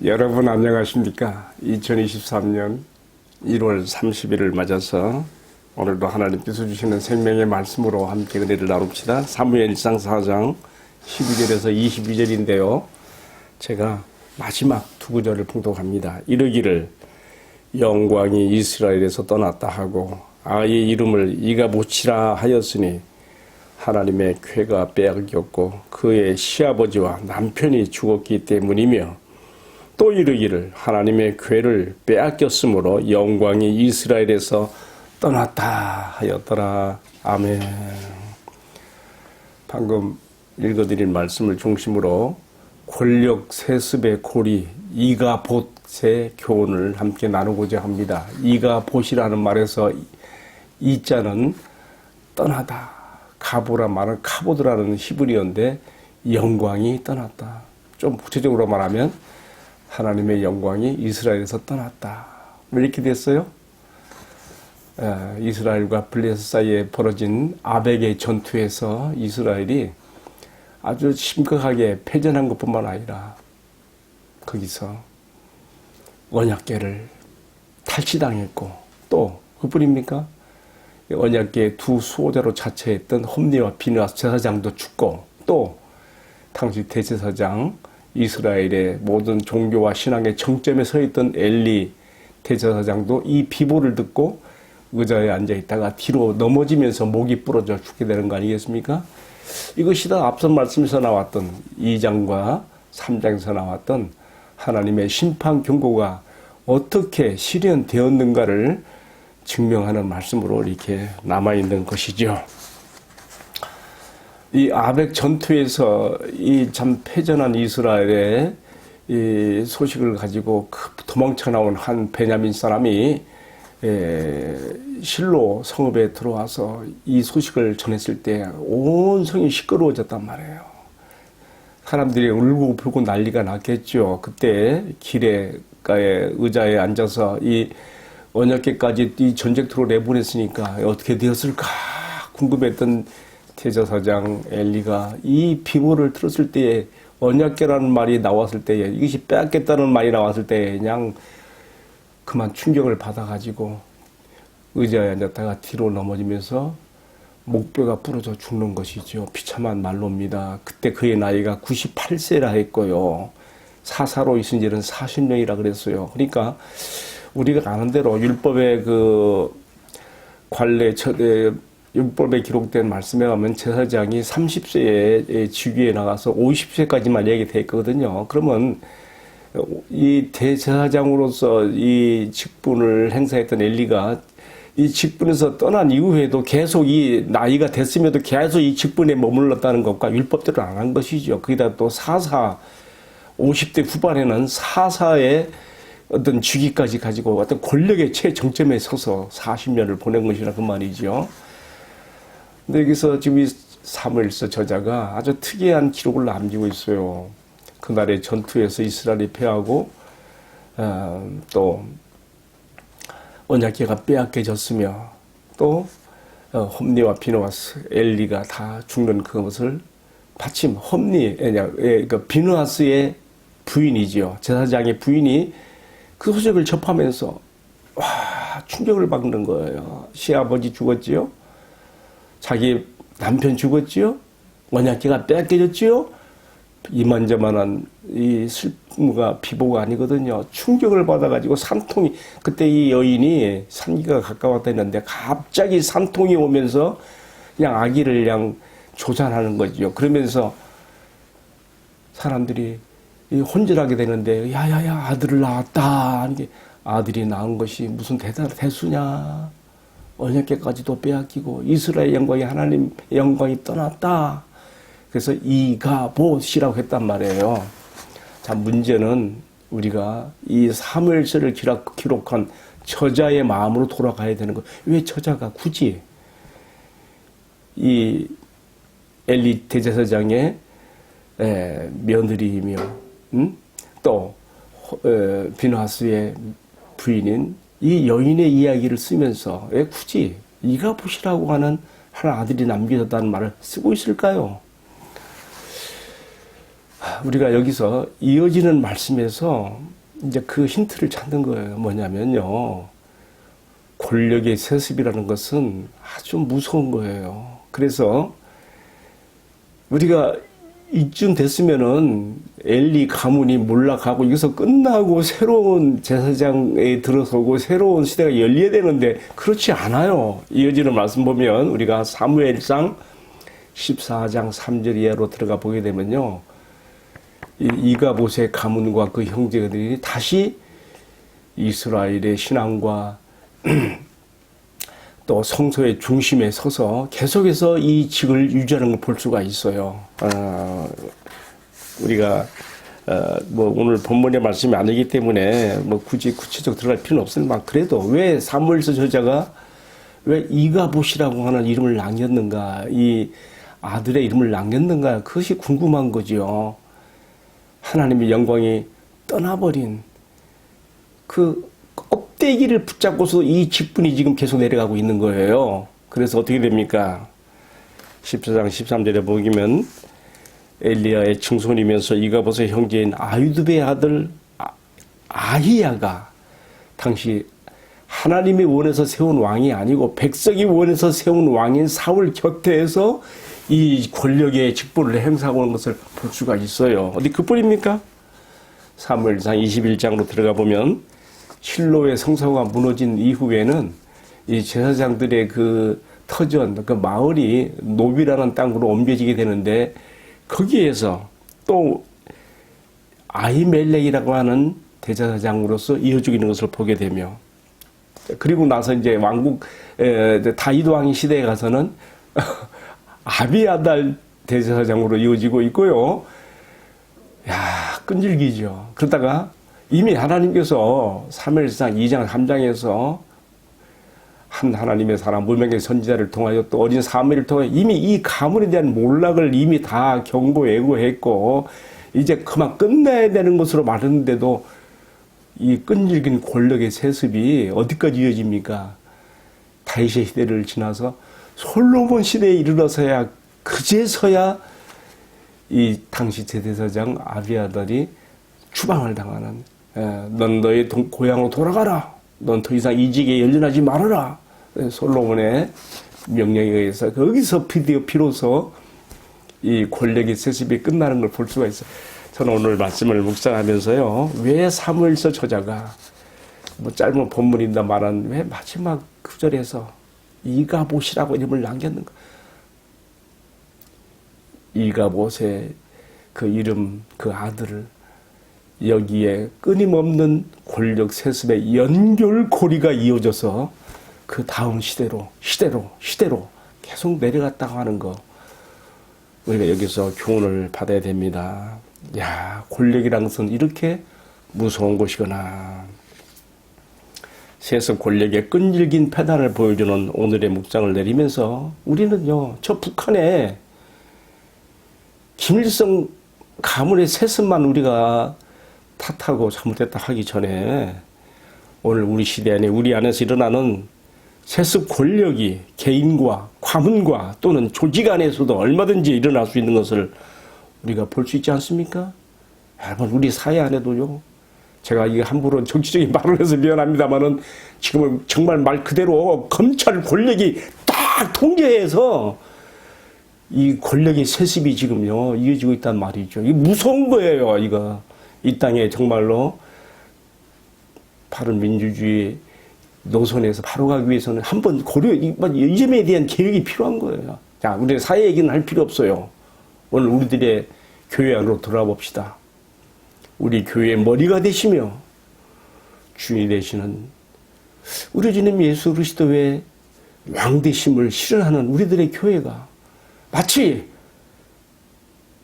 여러분 안녕하십니까? 2023년 1월 30일을 맞아서 오늘도 하나님께서 주시는 생명의 말씀으로 함께 은혜를 나눕시다. 사무엘상 4장 12절에서 22절인데요. 제가 마지막 두 구절을 봉독합니다. 이르기를 영광이 이스라엘에서 떠났다 하고 아이의 이름을 이가 못이라 하였으니 하나님의 궤가 빼앗겼고 그의 시아버지와 남편이 죽었기 때문이며 또 이르기를 하나님의 궤를 빼앗겼으므로 영광이 이스라엘에서 떠났다 하였더라. 아멘. 방금 읽어드린 말씀을 중심으로 권력 세습의 고리 이가봇의 교훈을 함께 나누고자 합니다. 이가봇이라는 말에서 이자는 떠나다, 가보라 말은 카보드라는 히브리어인데 영광이 떠났다. 좀 구체적으로 말하면 하나님의 영광이 이스라엘에서 떠났다. 왜 이렇게 됐어요? 이스라엘과 블레셋 사이에 벌어진 아벡의 전투에서 이스라엘이 아주 심각하게 패전한 것뿐만 아니라 거기서 언약궤를 탈취당했고 또 그뿐입니까? 언약궤의 두 수호자로 자처했던 홈니와 비느하스 제사장도 죽고 또 당시 대제사장 이스라엘의 모든 종교와 신앙의 정점에 서 있던 엘리 대제사장도 이 비보를 듣고 의자에 앉아 있다가 뒤로 넘어지면서 목이 부러져 죽게 되는 거 아니겠습니까? 이것이 다 앞선 말씀에서 나왔던 2장과 3장에서 나왔던 하나님의 심판 경고가 어떻게 실현되었는가를 증명하는 말씀으로 이렇게 남아있는 것이죠. 이 아벡 전투에서 이 참 패전한 이스라엘의 이 소식을 가지고 도망쳐 나온 한 베냐민 사람이 실로 성읍에 들어와서 이 소식을 전했을 때 온 성이 시끄러워졌단 말이에요. 사람들이 울고 불고 난리가 났겠죠. 그때 길가에 의자에 앉아서 이 언약궤까지 이 전쟁터로 내보냈으니까 어떻게 되었을까 궁금했던 대제사장 엘리가 이 비보를 들었을 때에 언약궤라는 말이 나왔을 때에 이것이 빼앗겠다는 말이 나왔을 때에 그냥 그만 충격을 받아가지고 의자에 앉았다가 뒤로 넘어지면서 목뼈가 부러져 죽는 것이죠. 비참한 말로입니다. 그때 그의 나이가 98세라 했고요. 사사로 있은 지는 40년이라 그랬어요. 그러니까 우리가 아는 대로 율법의 그 관례 율법에 기록된 말씀에 가면 제사장이 30세에 직위에 나가서 50세까지만 얘기되어 있거든요. 그러면 이 대제사장으로서 이 직분을 행사했던 엘리가 이 직분에서 떠난 이후에도 계속 이 나이가 됐음에도 계속 이 직분에 머물렀다는 것과 율법대로 안 한 것이죠. 거기다 또 사사 50대 후반에는 사사의 어떤 직위까지 가지고 어떤 권력의 최정점에 서서 40년을 보낸 것이라 그 말이죠. 근데 여기서 지금 이 사무엘서 저자가 아주 특이한 기록을 남기고 있어요. 그날의 전투에서 이스라엘이 패하고 또 언약궤가 빼앗겨졌으며 또 홈니와 비느하스 엘리가 다 죽는 그것을 마침 그 비느하스의 부인이지요. 제사장의 부인이 그 소식을 접하면서 와 충격을 받는 거예요. 시아버지 죽었지요. 자기 남편 죽었지요. 언약궤가 빼앗겨졌지요. 이만저만한 이 슬픔과 비보가 아니거든요. 충격을 받아가지고 산통이 그때 이 여인이 산기가 가까웠다 했는데 갑자기 산통이 오면서 그냥 아기를 그냥 조산하는 거죠. 그러면서 사람들이 혼절하게 되는데 야야야 아들을 낳았다. 아들이 낳은 것이 무슨 대수냐. 언약궤까지도 빼앗기고 이스라엘 영광이 하나님 영광이 떠났다. 그래서 이가봇이라고 했단 말이에요. 자, 문제는 우리가 이 사무엘서를 기록한 저자의 마음으로 돌아가야 되는 거. 왜 저자가 굳이 이 엘리 대제사장의 며느리이며 또 비느하스의 부인인 이 여인의 이야기를 쓰면서 왜 굳이 이가봇이라고 하는 한 아들이 남겨졌다는 말을 쓰고 있을까요? 우리가 여기서 이어지는 말씀에서 이제 그 힌트를 찾는 거예요. 뭐냐면요. 권력의 세습이라는 것은 아주 무서운 거예요. 그래서 우리가 이쯤 됐으면은 엘리 가문이 몰락하고 여기서 끝나고 새로운 제사장에 들어서고 새로운 시대가 열려야 되는데 그렇지 않아요. 이어지는 말씀 보면 우리가 사무엘상 14장 3절 이하로 들어가 보게 되면요. 이가봇의 가문과 그 형제들이 다시 이스라엘의 신앙과 또 성소의 중심에 서서 계속해서 이 직을 유지하는 걸 볼 수가 있어요. 우리가 뭐 오늘 본문의 말씀이 아니기 때문에 뭐 굳이 구체적으로 들어갈 필요는 없지만 그래도 왜 사무엘서 저자가 왜 이가봇이라고 하는 이름을 남겼는가, 이 아들의 이름을 남겼는가, 그것이 궁금한 거지요. 하나님의 영광이 떠나버린 그 껍데기를 붙잡고서 이 직분이 지금 계속 내려가고 있는 거예요. 그래서 어떻게 됩니까? 14장 13절에 보면 엘리야의 증손이면서 이가봇의 형제인 아유두베의 아들 아히야가 당시 하나님이 원해서 세운 왕이 아니고 백성이 원해서 세운 왕인 사울 곁에서 이 권력의 직분을 행사하고 있는 것을 볼 수가 있어요. 어디 그뿐입니까? 사무엘상 21장으로 들어가 보면 실로의 성소가 무너진 이후에는 이 제사장들의 그 터전, 그 마을이 노비라는 땅으로 옮겨지게 되는데 거기에서 또 아히멜렉이라고 하는 대제사장으로서 이어지고 있는 것을 보게 되며 그리고 나서 이제 왕국 다윗 왕의 시대에 가서는 아비아달 대제사장으로 이어지고 있고요. 야, 끈질기죠. 그러다가 이미 하나님께서 사무엘상 2장 3장에서 한 하나님의 사람 무명의 선지자를 통하여 또 어린 사무엘을 통해 이미 이 가문에 대한 몰락을 이미 다 경고 예고했고 이제 그만 끝내야 되는 것으로 말했는데도 이 끈질긴 권력의 세습이 어디까지 이어집니까? 다윗의 시대를 지나서 솔로몬 시대에 이르러서야 그제서야 이 당시 제사장 아비아달이 추방을 당하는, 넌 너의 고향으로 돌아가라. 넌 더 이상 이직에 연연하지 말아라. 솔로몬의 명령에 의해서 거기서 비로소 이 권력의 세습이 끝나는 걸 볼 수가 있어요. 저는 오늘 말씀을 묵상하면서요, 왜 사무엘서 저자가 뭐 짧은 본문인다 말한 왜 마지막 구절에서 이가봇이라고 이름을 남겼는가? 이가봇의 그 이름, 그 아들을 여기에 끊임없는 권력 세습의 연결고리가 이어져서 그 다음 시대로 계속 내려갔다고 하는 거 우리가 여기서 교훈을 받아야 됩니다. 야, 권력이란 것은 이렇게 무서운 것이구나. 세습 권력의 끈질긴 패단을 보여주는 오늘의 묵상을 내리면서 우리는요, 저 북한에 김일성 가문의 세습만 우리가 탓하고 잘못했다 하기 전에 오늘 우리 시대 안에 우리 안에서 일어나는 세습 권력이 개인과 가문과 또는 조직 안에서도 얼마든지 일어날 수 있는 것을 우리가 볼 수 있지 않습니까? 여러분, 우리 사회 안에도요, 제가 이게 함부로 정치적인 말을 해서 미안합니다만은 지금은 정말 말 그대로 검찰 권력이 딱 통제해서 이 권력의 세습이 지금요 이어지고 있단 말이죠. 이게 무서운 거예요. 이거 이 땅에 정말로 바른 민주주의 노선에서 바로 가기 위해서는 한번 이 점에 대한 개혁이 필요한 거예요. 자, 우리 사회 얘기는 할 필요 없어요. 오늘 우리들의 교회 안으로 돌아봅시다. 우리 교회의 머리가 되시며 주인이 되시는 우리 주님 예수 그리스도의 왕 되심을 실현하는 우리들의 교회가 마치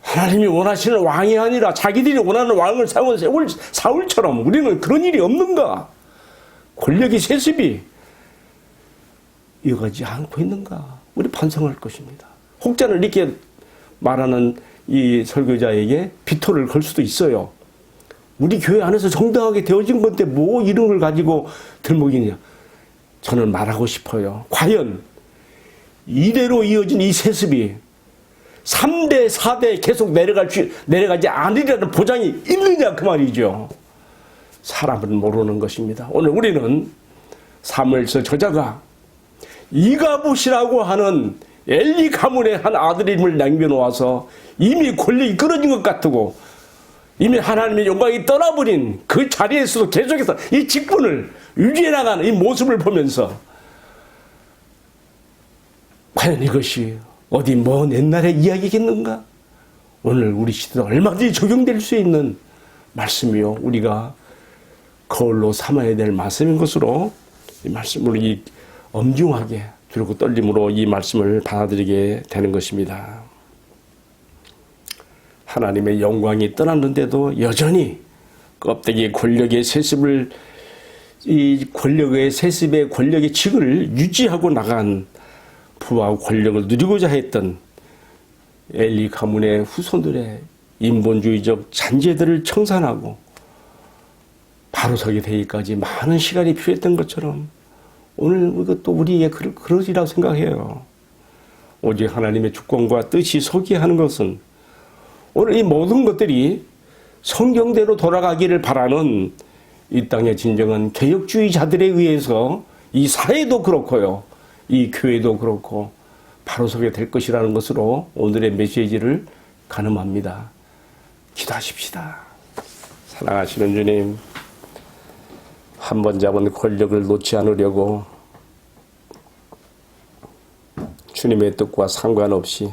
하나님이 원하시는 왕이 아니라 자기들이 원하는 왕을 세운 사울처럼 우리는 그런 일이 없는가? 권력의 세습이 이어가지 않고 있는가? 우리 반성할 것입니다. 혹자는 이렇게 말하는 이 설교자에게 비토를 걸 수도 있어요. 우리 교회 안에서 정당하게 되어진 건데 뭐 이런 걸 가지고 들먹이냐? 저는 말하고 싶어요. 과연 이대로 이어진 이 세습이 3대, 4대 계속 내려가지 않으리라는 보장이 있느냐 그 말이죠. 사람은 모르는 것입니다. 오늘 우리는 사무엘서 저자가 이가봇이라고 하는 엘리 가문의 한 아들임을 남겨놓아서 이미 권력이 끊어진 것 같고 이미 하나님의 영광이 떠나버린 그 자리에서도 계속해서 이 직분을 유지해 나가는 이 모습을 보면서 과연 이것이 어디 먼 옛날의 이야기겠는가? 오늘 우리 시대에 얼마든지 적용될 수 있는 말씀이요. 우리가 거울로 삼아야 될 말씀인 것으로 이 말씀을 이 엄중하게 두렵고 떨림으로 이 말씀을 받아들이게 되는 것입니다. 하나님의 영광이 떠났는데도 여전히 껍데기 권력의 세습을 이 권력의 세습의 권력의 직을 유지하고 나간 부와 권력을 누리고자 했던 엘리 가문의 후손들의 인본주의적 잔재들을 청산하고 바로서게 되기까지 많은 시간이 필요했던 것처럼 오늘 이것도 우리의 그러리라고 생각해요. 오직 하나님의 주권과 뜻이 서게 하는 것은 오늘 이 모든 것들이 성경대로 돌아가기를 바라는 이 땅의 진정한 개혁주의자들에 의해서 이 사회도 그렇고요. 이 교회도 그렇고 바로 서게 될 것이라는 것으로 오늘의 메시지를 가늠합니다. 기도하십시다. 사랑하시는 주님, 한 번 잡은 권력을 놓지 않으려고 주님의 뜻과 상관없이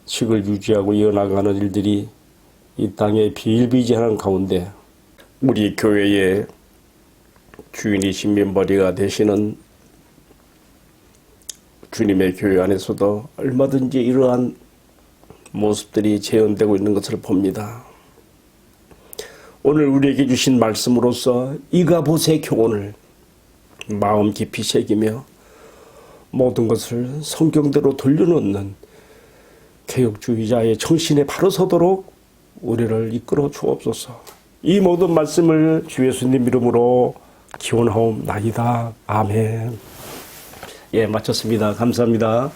직을 유지하고 이어나가는 일들이 이 땅에 비일비재하는 가운데 우리 교회의 주인이신 멤버리가 되시는 주님의 교회 안에서도 얼마든지 이러한 모습들이 재현되고 있는 것을 봅니다. 오늘 우리에게 주신 말씀으로서 이가봇의 교훈을 마음 깊이 새기며 모든 것을 성경대로 돌려놓는 개혁주의자의 정신에 바로 서도록 우리를 이끌어 주옵소서. 이 모든 말씀을 주 예수님 이름으로 기원하옵나이다. 아멘. 예, 마쳤습니다. 감사합니다.